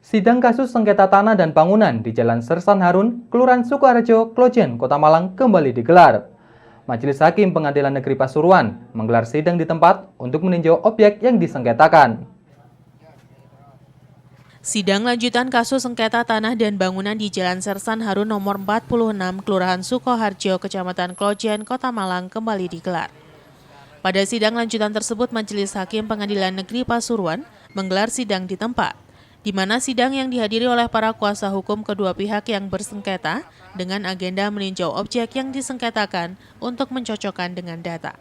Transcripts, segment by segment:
Sidang kasus sengketa tanah dan bangunan di Jalan Sersan Harun, Kelurahan Sukoharjo, Klojen, Kota Malang kembali digelar. Majelis Hakim Pengadilan Negeri Pasuruan menggelar sidang di tempat untuk meninjau objek yang disengketakan. Sidang lanjutan kasus sengketa tanah dan bangunan di Jalan Sersan Harun nomor 46, Kelurahan Sukoharjo, Kecamatan Klojen, Kota Malang kembali digelar. Pada sidang lanjutan tersebut, Majelis Hakim Pengadilan Negeri Pasuruan menggelar sidang di tempat, di mana sidang yang dihadiri oleh para kuasa hukum kedua pihak yang bersengketa dengan agenda meninjau objek yang disengketakan untuk mencocokkan dengan data.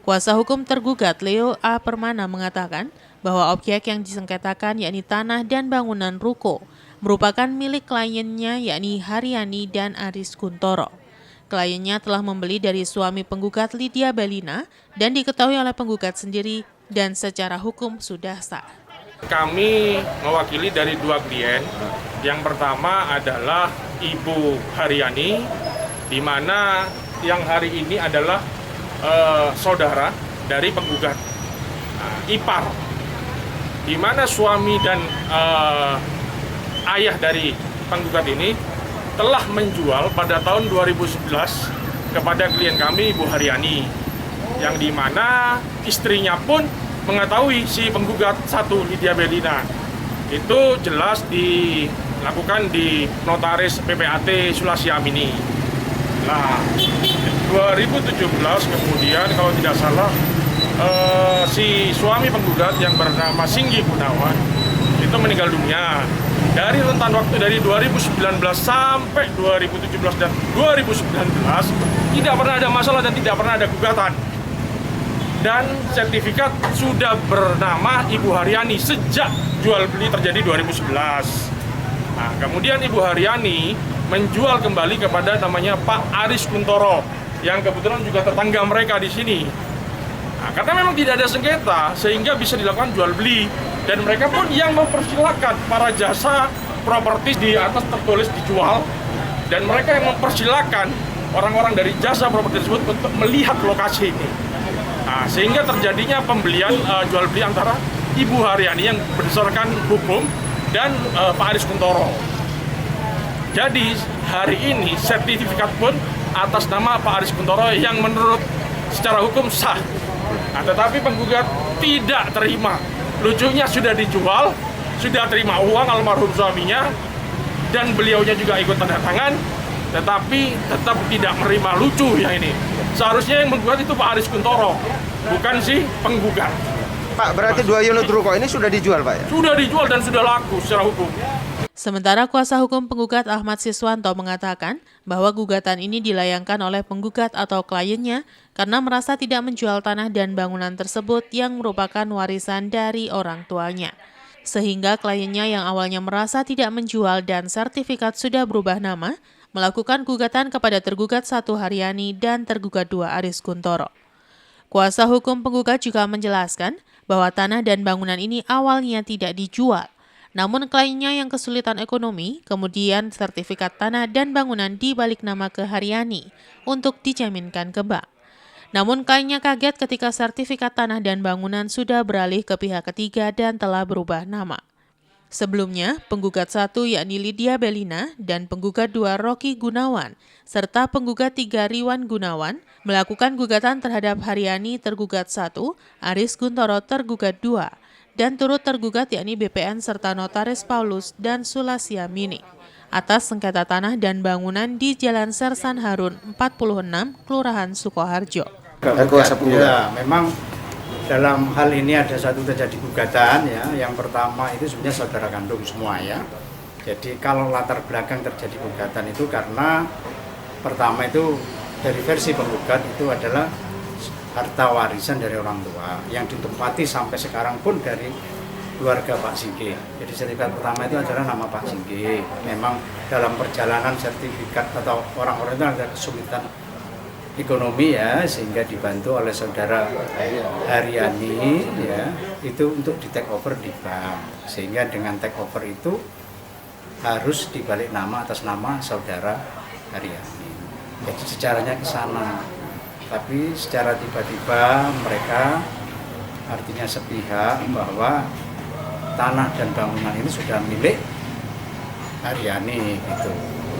Kuasa hukum tergugat Leo A. Permana mengatakan bahwa objek yang disengketakan yakni tanah dan bangunan ruko merupakan milik kliennya yakni Haryani dan Aris Kuntoro. Kliennya telah membeli dari suami penggugat Lydia Belina dan diketahui oleh penggugat sendiri dan secara hukum sudah sah. Kami mewakili dari dua klien. Yang pertama adalah Ibu Haryani, di mana yang hari ini adalah saudara dari penggugat, ipar, di mana suami dan ayah dari penggugat ini telah menjual pada tahun 2011 kepada klien kami Ibu Haryani, yang di mana istrinya pun mengetahui si penggugat satu Lydia Belina. Itu jelas dilakukan di notaris PPAT Sulasi Amini. Nah, 2017 kemudian kalau tidak salah si suami penggugat yang bernama Singgi Gunawan itu meninggal dunia. Dari rentan waktu dari 2019 sampai 2017 dan 2019 tidak pernah ada masalah dan tidak pernah ada gugatan. Dan sertifikat sudah bernama Ibu Haryani sejak jual beli terjadi 2011. Nah, kemudian Ibu Haryani menjual kembali kepada namanya Pak Aris Kuntoro yang kebetulan juga tetangga mereka di sini. Nah, karena memang tidak ada sengketa sehingga bisa dilakukan jual beli, dan mereka pun yang mempersilahkan para jasa properti di atas tertulis dijual, dan mereka yang mempersilahkan orang-orang dari jasa properti tersebut untuk melihat lokasi ini. Nah, sehingga terjadinya pembelian jual beli antara Ibu Haryani yang berdasarkan hukum dan Pak Aris Kuntoro. Jadi hari ini sertifikat pun atas nama Pak Aris Kuntoro yang menurut secara hukum sah. Nah, tetapi penggugat tidak terima. Lucunya sudah dijual, sudah terima uang almarhum suaminya, dan beliaunya juga ikut tanda tangan, tetapi tetap tidak menerima. Lucu ya ini. Seharusnya yang menggugat itu Pak Aris Kuntoro, bukan si penggugat. Pak, berarti 2 unit ruko ini sudah dijual, Pak ya? Sudah dijual dan sudah laku secara hukum. Sementara kuasa hukum penggugat Ahmad Siswanto mengatakan bahwa gugatan ini dilayangkan oleh penggugat atau kliennya karena merasa tidak menjual tanah dan bangunan tersebut yang merupakan warisan dari orang tuanya. Sehingga kliennya yang awalnya merasa tidak menjual dan sertifikat sudah berubah nama, melakukan gugatan kepada tergugat 1 Haryani dan tergugat 2 Aris Kuntoro. Kuasa hukum penggugat juga menjelaskan bahwa tanah dan bangunan ini awalnya tidak dijual. Namun kliennya yang kesulitan ekonomi, kemudian sertifikat tanah dan bangunan dibalik nama ke Haryani untuk dijaminkan ke bank. Namun kliennya kaget ketika sertifikat tanah dan bangunan sudah beralih ke pihak ketiga dan telah berubah nama. Sebelumnya, penggugat 1 yakni Lydia Belina dan penggugat 2 Rocky Gunawan, serta penggugat 3 Riwan Gunawan, melakukan gugatan terhadap Haryani tergugat 1, Aris Kuntoro tergugat 2, dan turut tergugat yakni BPN serta notaris Paulus dan Sulasi Amini atas sengketa tanah dan bangunan di Jalan Sersan Harun 46, Kelurahan Sukoharjo. Ya, memang dalam hal ini ada satu terjadi gugatan ya. Yang pertama itu sebenarnya saudara kandung semua ya. Jadi kalau latar belakang terjadi gugatan itu karena pertama itu dari versi penggugat itu adalah harta warisan dari orang tua yang ditempati sampai sekarang pun dari keluarga Pak Singgi. Jadi sertifikat pertama itu adalah nama Pak Singgi. Memang dalam perjalanan sertifikat atau orang-orang itu ada kesulitan ekonomi ya, sehingga dibantu oleh saudara Haryani ya, itu untuk di take over di bank. Sehingga dengan take over itu harus dibalik nama atas nama saudara Haryani. Jadi secaranya ke sana. Tapi secara tiba-tiba mereka artinya sepihak bahwa tanah dan bangunan ini sudah milik Haryani gitu.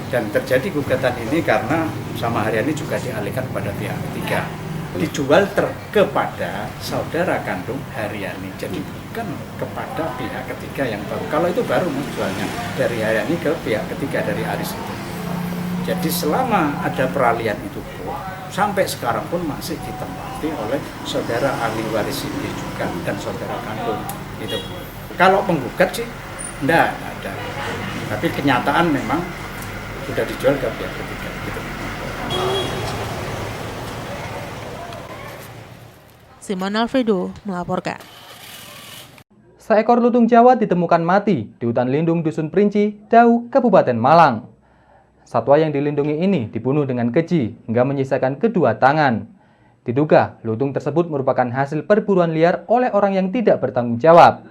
Dan terjadi gugatan ini karena sama Haryani juga dialihkan kepada pihak ketiga. Dijual kepada saudara kandung Haryani. Jadi bukan kepada pihak ketiga yang baru. Kalau itu baru jualnya dari Haryani ke pihak ketiga dari Aris itu. Jadi selama ada peralihan itu sampai sekarang pun masih ditempati oleh saudara ahli waris ini juga dan saudara kandung itu. Kalau penggugat sih enggak ada. Tapi kenyataan memang sudah dijual ke pihak ketiga gitu. Simon Alfredo melaporkan. Seekor lutung Jawa ditemukan mati di hutan lindung Dusun Perinci, Dau, Kabupaten Malang. Satwa yang dilindungi ini dibunuh dengan keji hingga menyisakan kedua tangan. Diduga, lutung tersebut merupakan hasil perburuan liar oleh orang yang tidak bertanggung jawab.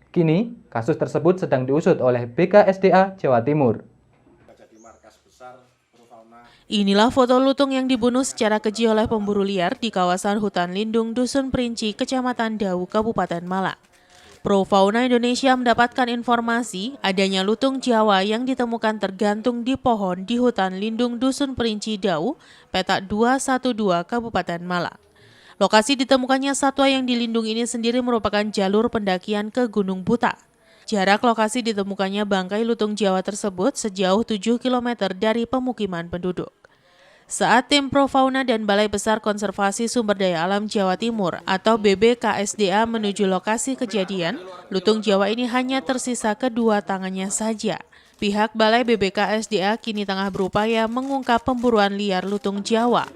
Kini, kasus tersebut sedang diusut oleh BKSDA Jawa Timur. Inilah foto lutung yang dibunuh secara keji oleh pemburu liar di kawasan hutan lindung Dusun Perinci, Kecamatan Dau, Kabupaten Malang. Pro Fauna Indonesia mendapatkan informasi adanya lutung Jawa yang ditemukan tergantung di pohon di hutan lindung Dusun Perinci Dau, petak 212 Kabupaten Malang. Lokasi ditemukannya satwa yang dilindungi ini sendiri merupakan jalur pendakian ke Gunung Buta. Jarak lokasi ditemukannya bangkai lutung Jawa tersebut sejauh 7 km dari pemukiman penduduk. Saat tim Pro Fauna dan Balai Besar Konservasi Sumber Daya Alam Jawa Timur atau BBKSDA menuju lokasi kejadian, lutung Jawa ini hanya tersisa kedua tangannya saja. Pihak Balai BBKSDA kini tengah berupaya mengungkap pemburuan liar lutung Jawa.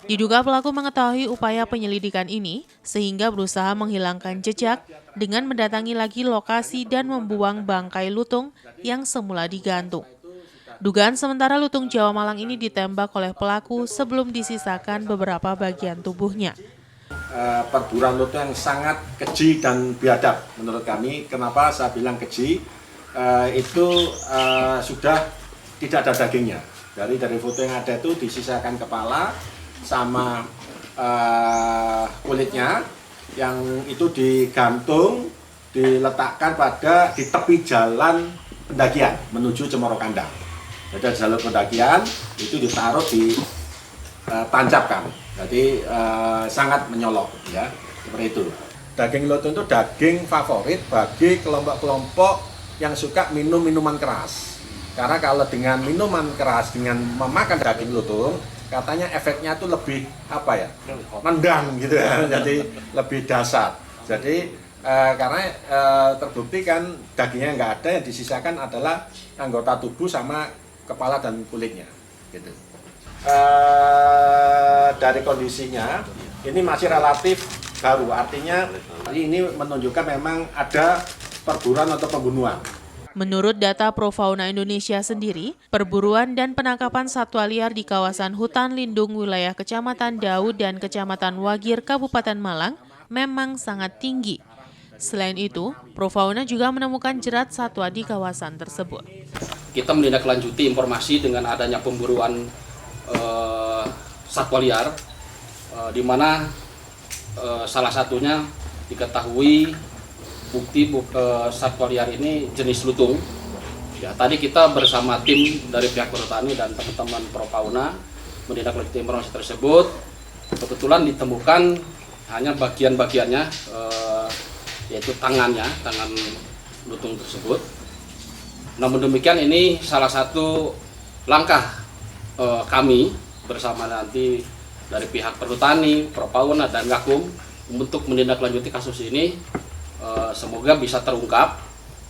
Diduga pelaku mengetahui upaya penyelidikan ini sehingga berusaha menghilangkan jejak dengan mendatangi lagi lokasi dan membuang bangkai lutung yang semula digantung. Dugaan sementara lutung Jawa Malang ini ditembak oleh pelaku sebelum disisakan beberapa bagian tubuhnya. Perburuan lutung yang sangat keji dan biadab menurut kami. Kenapa saya bilang keji? Itu sudah tidak ada dagingnya. Dari foto yang ada itu disisakan kepala sama kulitnya yang itu digantung, diletakkan di tepi jalan pendakian menuju Cemoro Kandang. Jadi jalur pendakian itu ditaruh ditancapkan, jadi sangat menyolok ya, seperti itu. Daging lutung itu daging favorit bagi kelompok-kelompok yang suka minum minuman keras. Karena kalau dengan minuman keras, dengan memakan daging lutung, katanya efeknya itu lebih nendang gitu ya, jadi lebih dahsyat. Jadi karena terbukti kan dagingnya nggak ada, yang disisakan adalah anggota tubuh sama kepala dan kulitnya gitu. Dari kondisinya ini masih relatif baru, artinya ini menunjukkan memang ada perburuan atau pembunuhan. Menurut data Pro Fauna Indonesia sendiri, perburuan dan penangkapan satwa liar di kawasan hutan lindung wilayah Kecamatan Dau dan Kecamatan Wagir Kabupaten Malang memang sangat tinggi. Selain itu, Pro Fauna juga menemukan jerat satwa di kawasan tersebut. Kita menindaklanjuti informasi dengan adanya pemburuan satwa liar, di mana salah satunya diketahui bukti satwa liar ini jenis lutung. Ya, tadi kita bersama tim dari pihak perhutani dan teman-teman Pro Fauna menindaklanjuti informasi tersebut. Kebetulan ditemukan hanya bagian-bagiannya, yaitu tangan lutung tersebut. Namun demikian ini salah satu langkah kami bersama nanti dari pihak perhutani, Pro Fauna dan Gakum untuk menindaklanjuti kasus ini. Semoga bisa terungkap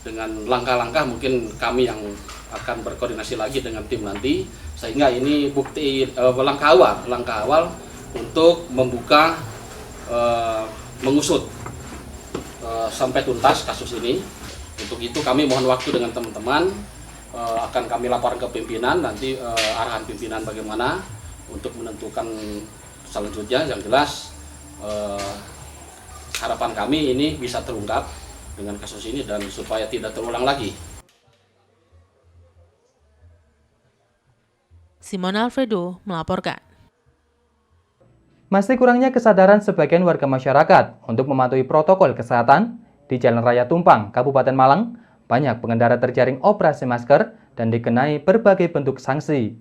dengan langkah-langkah, mungkin kami yang akan berkoordinasi lagi dengan tim nanti, sehingga ini bukti langkah awal untuk membuka mengusut sampai tuntas kasus ini. Untuk itu kami mohon waktu dengan teman-teman, akan kami laporkan ke pimpinan, nanti arahan pimpinan bagaimana untuk menentukan selanjutnya. Yang jelas harapan kami ini bisa terungkap dengan kasus ini dan supaya tidak terulang lagi. Simon Alfredo melaporkan. Masih kurangnya kesadaran sebagian warga masyarakat untuk mematuhi protokol kesehatan Di Jalan Raya Tumpang, Kabupaten Malang, banyak pengendara terjaring operasi masker dan dikenai berbagai bentuk sanksi.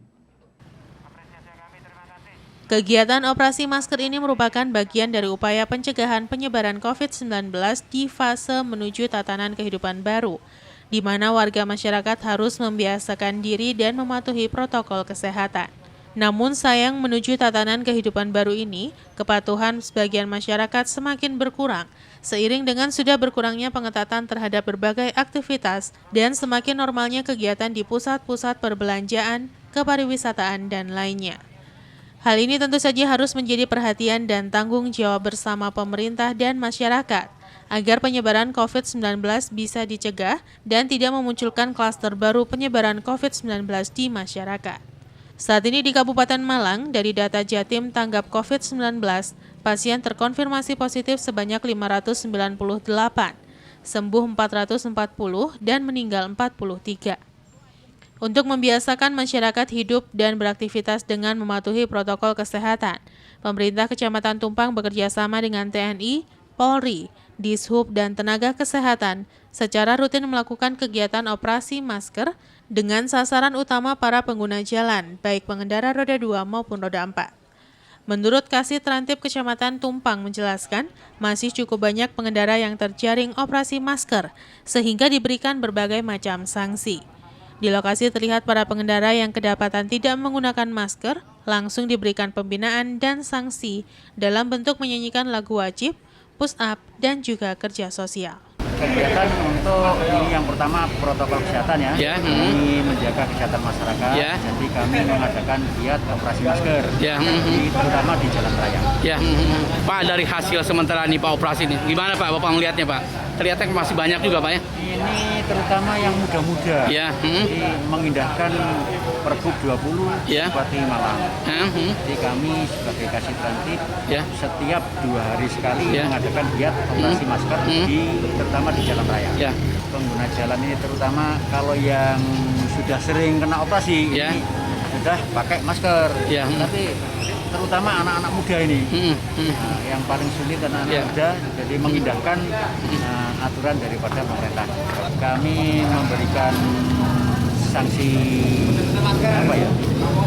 Kegiatan operasi masker ini merupakan bagian dari upaya pencegahan penyebaran COVID-19 di fase menuju tatanan kehidupan baru, di mana warga masyarakat harus membiasakan diri dan mematuhi protokol kesehatan. Namun sayang menuju tatanan kehidupan baru ini, kepatuhan sebagian masyarakat semakin berkurang, seiring dengan sudah berkurangnya pengetatan terhadap berbagai aktivitas dan semakin normalnya kegiatan di pusat-pusat perbelanjaan, kepariwisataan, dan lainnya. Hal ini tentu saja harus menjadi perhatian dan tanggung jawab bersama pemerintah dan masyarakat, agar penyebaran COVID-19 bisa dicegah dan tidak memunculkan klaster baru penyebaran COVID-19 di masyarakat. Saat ini di Kabupaten Malang, dari data Jatim tanggap COVID-19, pasien terkonfirmasi positif sebanyak 598, sembuh 440, dan meninggal 43. Untuk membiasakan masyarakat hidup dan beraktivitas dengan mematuhi protokol kesehatan, pemerintah Kecamatan Tumpang bekerja sama dengan TNI, Polri, Dishub, dan tenaga kesehatan secara rutin melakukan kegiatan operasi masker dengan sasaran utama para pengguna jalan, baik pengendara roda 2 maupun roda 4. Menurut Kasih Trantip Kecamatan Tumpang menjelaskan, masih cukup banyak pengendara yang terjaring operasi masker, sehingga diberikan berbagai macam sanksi. Di lokasi terlihat para pengendara yang kedapatan tidak menggunakan masker, langsung diberikan pembinaan dan sanksi dalam bentuk menyanyikan lagu wajib, push up, dan juga kerja sosial. Kegiatan untuk ini yang pertama protokol kesehatan ya, ini menjaga kesehatan masyarakat. Jadi kami mengadakan giat operasi masker, terutama di jalan raya. Pak, dari hasil sementara nih Pak operasi ini, gimana Pak Bapak melihatnya Pak? Terlihatnya masih banyak juga Pak ya? Ini terutama yang muda-muda, jadi mengindahkan Pergub 20 Bupati Malang. Jadi kami sebagai Kasih Trantip setiap 2 hari sekali mengadakan giat operasi masker terutama di jalan raya. Pengguna jalan ini terutama kalau yang sudah sering kena operasi ini sudah pakai masker, tapi terutama anak-anak muda ini yang paling sulit anak-anak muda, jadi mengindahkan aturan daripada pemerintah. Kami memberikan sanksi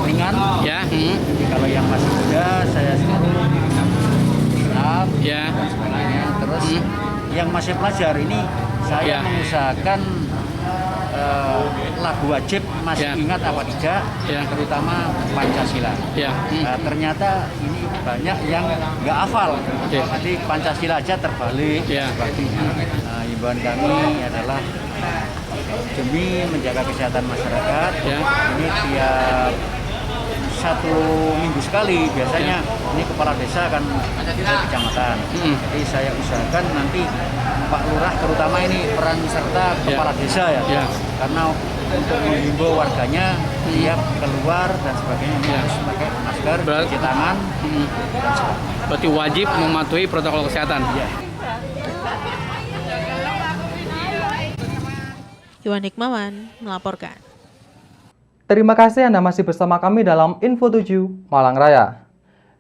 ringan. Jadi kalau yang masih muda saya suruh dan sebagainya. Terus yang masih pelajar ini saya mengusahakan lagu wajib masih ingat apa tidak, terutama Pancasila. Ternyata ini banyak yang nggak hafal, jadi Pancasila aja terbalik. Himbauan kami adalah demi menjaga kesehatan masyarakat, ini tiap 1 minggu sekali biasanya ini kepala desa akan ke kecamatan. Jadi saya usahakan nanti Pak Lurah terutama ini peran serta kepala desa karena untuk menghimbau warganya tiap keluar dan sebagainya ini harus pakai masker, cuci tangan, dan sebagainya. Berarti wajib mematuhi protokol kesehatan. Iwan Hikmawan melaporkan. Terima kasih Anda masih bersama kami dalam Info 7 Malang Raya.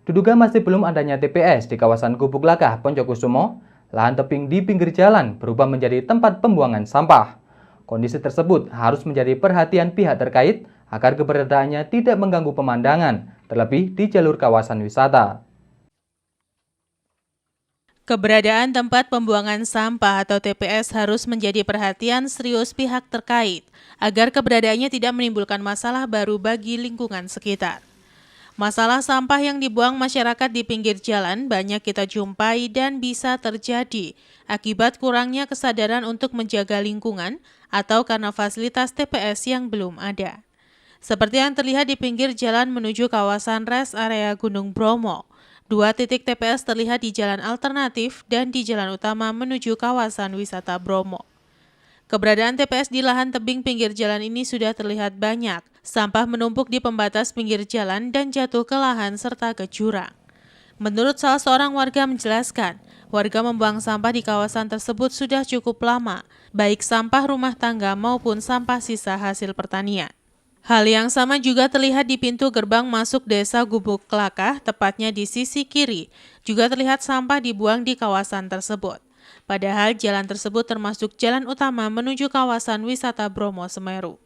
Diduga masih belum adanya TPS di kawasan Gubuk Lakah, Poncokusumo, lahan tebing di pinggir jalan berubah menjadi tempat pembuangan sampah. Kondisi tersebut harus menjadi perhatian pihak terkait agar keberadaannya tidak mengganggu pemandangan, terlebih di jalur kawasan wisata. Keberadaan tempat pembuangan sampah atau TPS harus menjadi perhatian serius pihak terkait agar keberadaannya tidak menimbulkan masalah baru bagi lingkungan sekitar. Masalah sampah yang dibuang masyarakat di pinggir jalan banyak kita jumpai dan bisa terjadi akibat kurangnya kesadaran untuk menjaga lingkungan atau karena fasilitas TPS yang belum ada. Seperti yang terlihat di pinggir jalan menuju kawasan rest area Gunung Bromo. 2 titik TPS terlihat di jalan alternatif dan di jalan utama menuju kawasan wisata Bromo. Keberadaan TPS di lahan tebing pinggir jalan ini sudah terlihat banyak. Sampah menumpuk di pembatas pinggir jalan dan jatuh ke lahan serta ke jurang. Menurut salah seorang warga menjelaskan, warga membuang sampah di kawasan tersebut sudah cukup lama, baik sampah rumah tangga maupun sampah sisa hasil pertanian. Hal yang sama juga terlihat di pintu gerbang masuk desa Gubuk Lakah, tepatnya di sisi kiri. Juga terlihat sampah dibuang di kawasan tersebut. Padahal jalan tersebut termasuk jalan utama menuju kawasan wisata Bromo Semeru.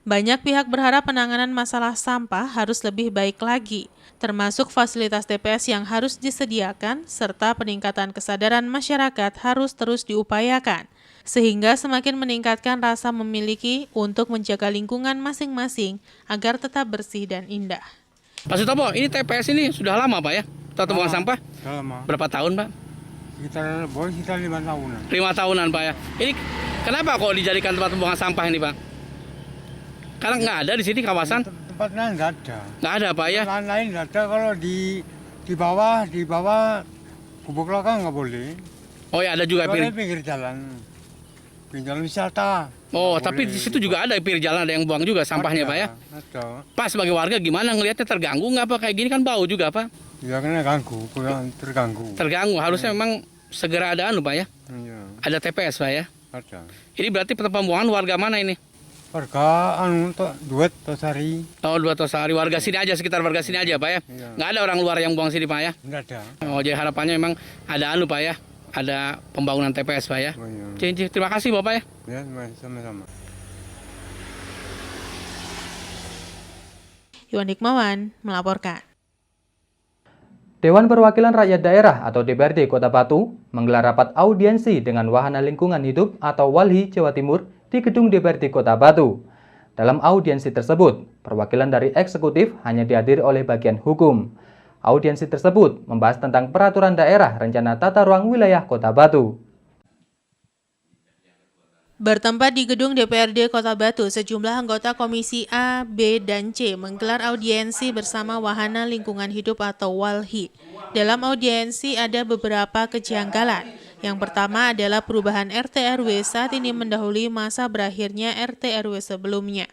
Banyak pihak berharap penanganan masalah sampah harus lebih baik lagi, termasuk fasilitas TPS yang harus disediakan, serta peningkatan kesadaran masyarakat harus terus diupayakan, sehingga semakin meningkatkan rasa memiliki untuk menjaga lingkungan masing-masing agar tetap bersih dan indah. Pak Sutopo, ini TPS ini sudah lama Pak ya? Tempat pembuangan sampah? Sudah lama. Berapa tahun Pak? Sekitar 5 tahunan. 5 tahunan Pak ya. Ini kenapa kok dijadikan tempat pembuangan sampah ini Pak? Karena nggak ada di sini kawasan? Tempat lain nggak ada. Nggak ada Pak ya? Tempat lain nggak ada, kalau di bawah Gubuk Lokal nggak boleh. Oh ya, ada juga pinggir jalan wisata. Oh, tapi di situ juga ada pinggir jalan, ada yang buang juga sampahnya Ada, Pak ya? Ada. Pak sebagai warga gimana ngelihatnya, terganggu nggak Pak? Kayak gini kan bau juga Pak? Ya kena kurang terganggu. Terganggu, harusnya memang segera ada Pak ya? Iya, Ada TPS Pak ya? ada. Ini berarti pembuangan warga mana ini? Warga Duet Tosari. Oh, 2 Tosari, warga sini aja, sekitar warga sini aja Pak ya? Iya. Nggak ada orang luar yang buang sini Pak ya? Nggak ada. Oh, jadi harapannya memang ada Pak ya? Ada pembangunan TPS Pak ya? Oh, iya. Terima kasih Bapak ya. Ya, sama-sama. Iwan Hikmawan melaporkan. Dewan Perwakilan Rakyat Daerah atau DPRD Kota Batu menggelar rapat audiensi dengan Wahana Lingkungan Hidup atau WALHI Jawa Timur di gedung DPRD Kota Batu. Dalam audiensi tersebut, perwakilan dari eksekutif hanya dihadiri oleh bagian hukum. Audiensi tersebut membahas tentang peraturan daerah rencana tata ruang wilayah Kota Batu. Bertempat di gedung DPRD Kota Batu, sejumlah anggota Komisi A, B, dan C menggelar audiensi bersama Wahana Lingkungan Hidup atau WALHI. Dalam audiensi ada beberapa kejanggalan. Yang pertama adalah perubahan RT/RW saat ini mendahului masa berakhirnya RT/RW sebelumnya.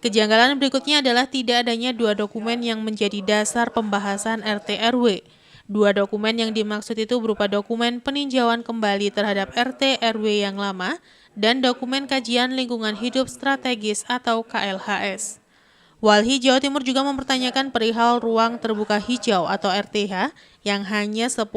Kejanggalan berikutnya adalah tidak adanya 2 dokumen yang menjadi dasar pembahasan RT/RW. 2 dokumen yang dimaksud itu berupa dokumen peninjauan kembali terhadap RT/RW yang lama dan dokumen kajian lingkungan hidup strategis atau KLHS. WALHI Jawa Timur juga mempertanyakan perihal ruang terbuka hijau atau RTH yang hanya 10%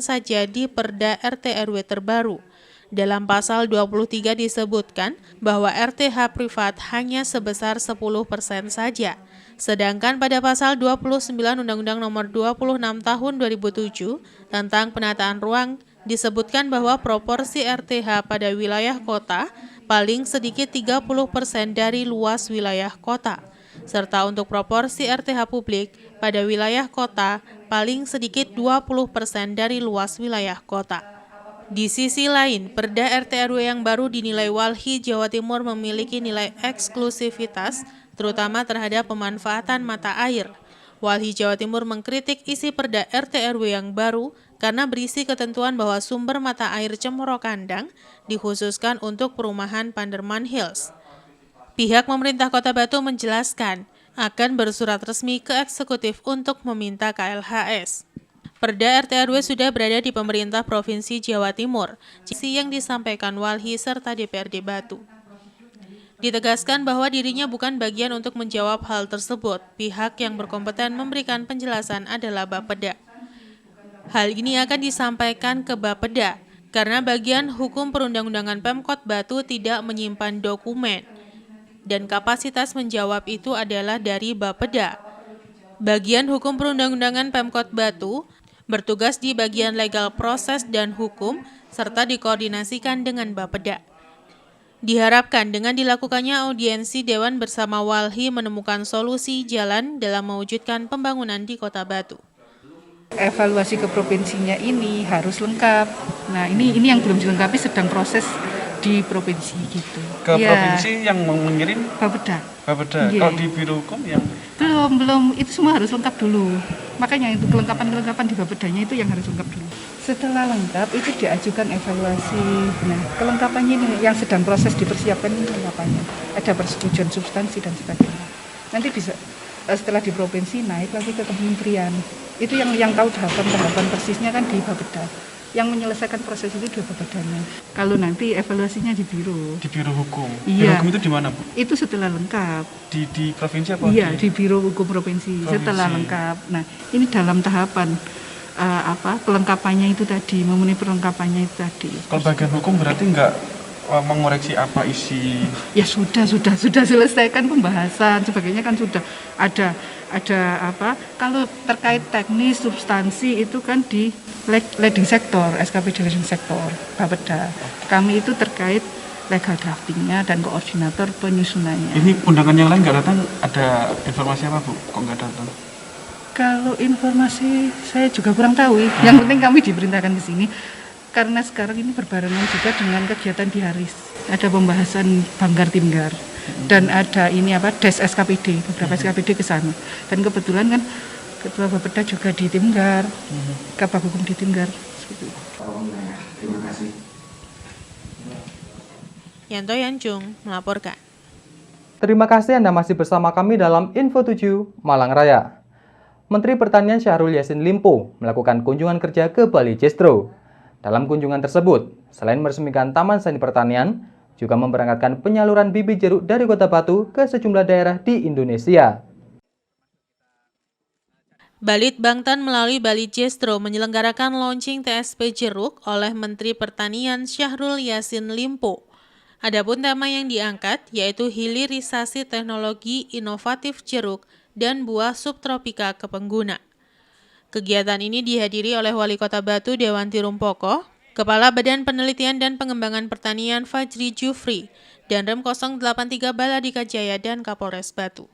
saja di Perda RT/RW terbaru. Dalam pasal 23 disebutkan bahwa RTH privat hanya sebesar 10% saja. Sedangkan pada pasal 29 Undang-Undang Nomor 26 Tahun 2007 tentang penataan ruang disebutkan bahwa proporsi RTH pada wilayah kota paling sedikit 30% dari luas wilayah kota, serta untuk proporsi RTH publik pada wilayah kota paling sedikit 20% dari luas wilayah kota. Di sisi lain, Perda RT/RW yang baru dinilai WALHI Jawa Timur memiliki nilai eksklusivitas, terutama terhadap pemanfaatan mata air. WALHI Jawa Timur mengkritik isi Perda RT/RW yang baru karena berisi ketentuan bahwa sumber mata air Cemoro Kandang dikhususkan untuk perumahan Panderman Hills. Pihak pemerintah Kota Batu menjelaskan akan bersurat resmi ke eksekutif untuk meminta KLHS. Perda RT/RW sudah berada di pemerintah Provinsi Jawa Timur, yang disampaikan WALHI serta DPRD Batu. Ditegaskan bahwa dirinya bukan bagian untuk menjawab hal tersebut. Pihak yang berkompeten memberikan penjelasan adalah Bapeda. Hal ini akan disampaikan ke Bapeda karena bagian hukum perundang-undangan Pemkot Batu tidak menyimpan dokumen dan kapasitas menjawab itu adalah dari Bapeda. Bagian hukum perundang-undangan Pemkot Batu bertugas di bagian legal proses dan hukum serta dikoordinasikan dengan Bapeda. Diharapkan dengan dilakukannya audiensi Dewan bersama WALHI menemukan solusi jalan dalam mewujudkan pembangunan di Kota Batu. Evaluasi ke provinsinya ini harus lengkap. Nah, ini yang belum dilengkapi, sedang proses di provinsi gitu. Ke provinsi yang mengirim Bapeda. Yeah. Kalau di Biro Hukum yang belum, itu semua harus lengkap dulu. Makanya itu kelengkapan di Bapedanya itu yang harus lengkap dulu. Setelah lengkap itu diajukan evaluasi. Nah, kelengkapannya ini yang sedang proses dipersiapkan ini kelengkapannya. Ada persetujuan substansi dan sebagainya. Nanti bisa setelah di provinsi naik lagi ke kementerian. Itu yang tahu tahapan persisnya kan di Bapeda. Yang menyelesaikan proses itu di Bapedanya. Kalau nanti evaluasinya di Biro. Di Biro Hukum. Iya. Biro Hukum itu di mana, Bu? Itu setelah lengkap. Di provinsi apa? Iya, di Biro Hukum Provinsi. Setelah lengkap. Nah, ini dalam tahapan kelengkapannya itu tadi, memenuhi perlengkapannya itu tadi. Kalau bagian hukum berarti nggak mengoreksi apa isi? Ya sudah selesaikan pembahasan sebagainya kan sudah ada kalau terkait teknis substansi itu kan di leading sektor, SKP di leading sektor Bapeda. Kami itu terkait legal draftingnya dan koordinator penyusunannya. Ini undangan yang lain nggak datang, ada informasi apa Bu? Kok nggak datang? Kalau informasi saya juga kurang tahu. Yang penting kami diperintahkan ke sini. Karena sekarang ini berbarengan juga dengan kegiatan di Haris. Ada pembahasan Banggar Timgar dan ada des SKPD, beberapa SKPD ke sana. Dan kebetulan kan Ketua Bapeda juga di Timgar, Kabag Hukum di Timgar. Terima kasih. Yanto Yanjung melaporkan. Terima kasih Anda masih bersama kami dalam Info 7 Malang Raya. Menteri Pertanian Syahrul Yassin Limpo melakukan kunjungan kerja ke Bali Jestro. Dalam kunjungan tersebut, selain meresmikan Taman Seni Pertanian, juga memberangkatkan penyaluran bibit jeruk dari Kota Batu ke sejumlah daerah di Indonesia. Balit Bangtan melalui Bali Jestro menyelenggarakan launching TSP jeruk oleh Menteri Pertanian Syahrul Yassin Limpo. Adapun tema yang diangkat yaitu hilirisasi teknologi inovatif jeruk dan buah subtropika ke pengguna. Kegiatan ini dihadiri oleh Wali Kota Batu Dewanti Rumpoko, Kepala Badan Penelitian dan Pengembangan Pertanian Fajri Jufri, dan Rem 083 Baladika Jaya dan Kapolres Batu.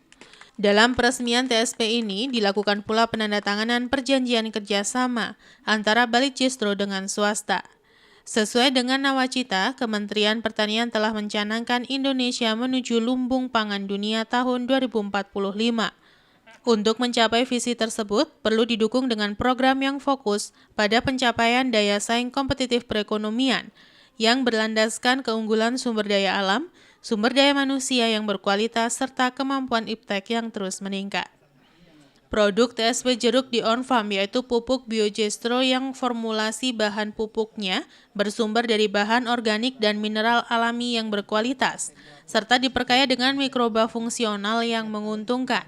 Dalam peresmian TSP ini dilakukan pula penandatanganan perjanjian kerjasama antara Bali Jestro dengan swasta. Sesuai dengan nawacita, Kementerian Pertanian telah mencanangkan Indonesia menuju lumbung pangan dunia tahun 2045. Untuk mencapai visi tersebut, perlu didukung dengan program yang fokus pada pencapaian daya saing kompetitif perekonomian yang berlandaskan keunggulan sumber daya alam, sumber daya manusia yang berkualitas, serta kemampuan iptek yang terus meningkat. Produk TSP jeruk di On Farm yaitu pupuk Biojestro yang formulasi bahan pupuknya bersumber dari bahan organik dan mineral alami yang berkualitas, serta diperkaya dengan mikroba fungsional yang menguntungkan.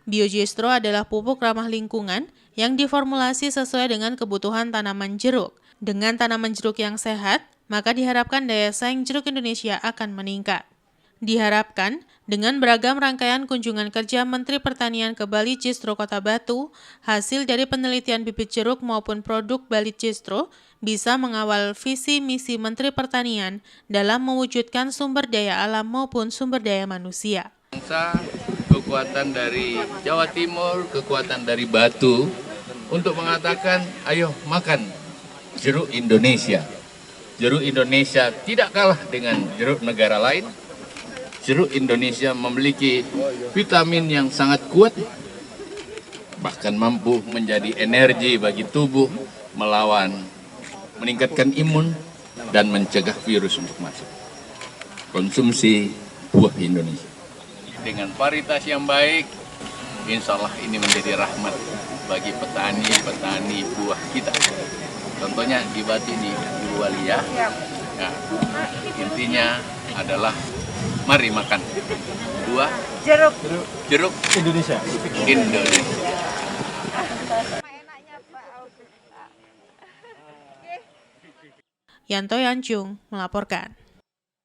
Biojestro adalah pupuk ramah lingkungan yang diformulasi sesuai dengan kebutuhan tanaman jeruk. Dengan tanaman jeruk yang sehat, maka diharapkan daya saing jeruk Indonesia akan meningkat. Diharapkan, dengan beragam rangkaian kunjungan kerja Menteri Pertanian ke Bali Jestro Kota Batu, hasil dari penelitian bibit jeruk maupun produk Bali Jestro bisa mengawal visi misi Menteri Pertanian dalam mewujudkan sumber daya alam maupun sumber daya manusia. Kekuatan dari Jawa Timur, kekuatan dari Batu untuk mengatakan ayo makan jeruk Indonesia. Jeruk Indonesia tidak kalah dengan jeruk negara lain. Jeruk Indonesia memiliki vitamin yang sangat kuat, bahkan mampu menjadi energi bagi tubuh melawan, meningkatkan imun dan mencegah virus untuk masuk. Konsumsi buah Indonesia dengan varietas yang baik, insya Allah ini menjadi rahmat bagi petani buah kita. Contohnya di Batu ini, di Walia. Nah, intinya adalah mari makan buah jeruk Indonesia. Yanto Yanjung melaporkan.